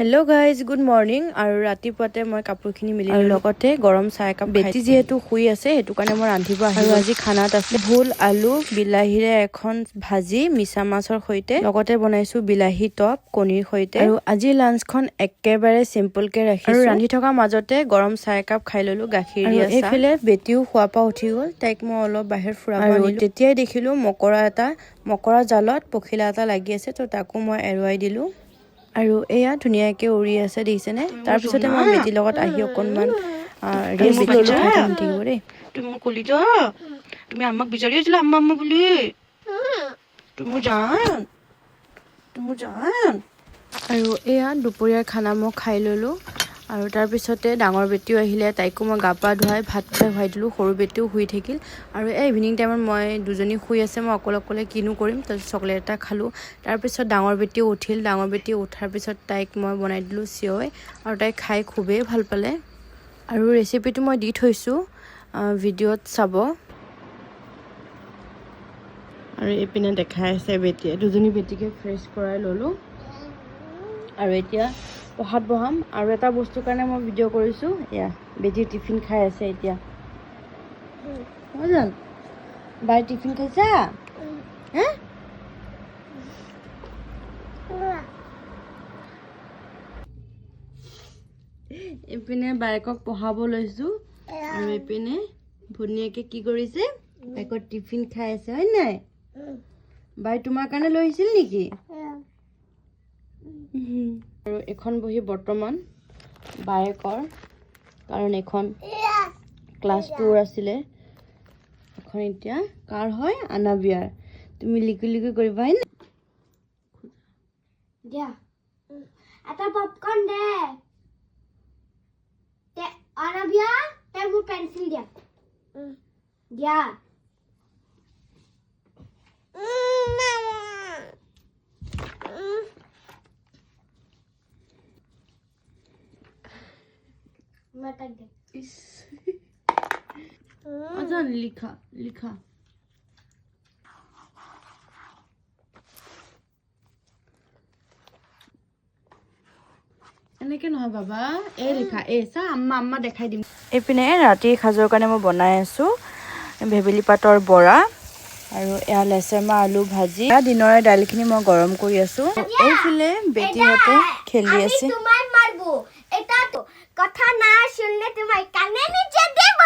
hello guys good morning और रातिपुৱাতে মই কাপোৰখিনি মিলি আৰু লগতে গৰম চাহ একাপ বেটি যেহেতু শুই আছে হেতু কাৰণে মই ৰান্ধিব আহিলো আৰু আজি খানাত আছে ভোল আলু বিলাহীৰে এখন ভাজি মিছা মাছৰ সৈতে লগতে বনাইছো বিলাহী টপ কণীৰ সৈতে আৰু আজি লাঞ্চখন একেবাৰে সিম্পল কে ৰাখিছো আৰু ৰান্ধি থকা মাজতে গৰম চাহ একাপ খাই ললো গাখীৰ দিয়া চাহ এফালে বেটিও খোৱা পা উঠি গল তাইক মই অলপ বাহিৰ ফুৰাব আনিলো তেতিয়াই দেখিলো মকৰা জালত পখিলা এটা লাগি আছে তো তাকো মই এৰুৱাই দিলো আৰু এয়া ধুনিয়াকে উৰি আছে দেখিছেনে তাৰ পিছতে মই বেটিৰ লগত আহি অকনমান ৰেষ্ট ললো থাকিব ৰে তুমি কলি তো তুমি আমাক বিচাৰি আছিলা আম্মা আম্মা বুলি তুমি জান আৰু এয়া দুপৰীয়াৰ খানা মই খাই ললো আৰু তাৰ পিছতে ডাঙৰ বেটিও আহিলে তাইকো মই গা পা ধুৱাই ভাত খুৱাই দিলো সৰু বেটিও শুই থাকিল আৰু এই ইভিনিং টাইমত মই দুজনী শুই আছে মই অকলে কিনো কৰিম তাৰ চকলেট এটা খালো তাৰ পিছত ডাঙৰ বেটিও উঠিল ডাঙৰ বেটি উঠাৰ পিছত তাইক মই বনাই দিলো চিয়ৈ আৰু তাই খাই খুবেই ভাল পালে আৰু ৰেচিপিটো মই দি থৈছো ভিডিঅ'ত চাব আৰু এপিনে দেখাই আছে বেটিয়ে দুজনী বেটিকে ফ্ৰেছ কৰাই ললো আৰু এতিয়া পঢ়াত বহাম আৰু এটা বস্তু কাৰণে মই ভিডিঅ' কৰিছো এয়া বেটি টিফিন খাই আছে এতিয়া মজাল বাই টিফিন খাইছা হে এপিনে বাইকক পঢ়াব লৈছো আৰু এপিনে ভনীয়েকে কি কৰিছে বাইকৰ টিফিন খাই আছে হয় নাই বাই তোমাৰ কাৰণে লৈ আহিছিল নেকি আৰু এখন বহি বৰ্তমান বাইকৰ কাৰণ এখন ক্লাছ 2 আছিলে এখন এতিয়া কাৰ হয় আনাবিয়াৰ তুমি লিকি কৰিবা হয় দিয়া এটা পপকৰ্ন দে তে আনাবিয়া তে মোৰ পেন্সিল দিয়া দিয়া মাতা দে আজান লিখা এনেকে নহয় বাবা এই লিখা চা আম্মা দেখাই দিম এইপিনে ৰাতিৰ সাজৰ কাৰণে মই বনাই আছো ভেবেলি পাতৰ বৰা আৰু এয়া লেচেমা আলু ভাজি দিনৰে দাইলখিনি মই গৰম কৰি আছো এইফালে বেটিহঁতে খেলি আছে তোমায় মাৰবো এটা তো কথা না শুনলে তোমায় কানে নিচে দেব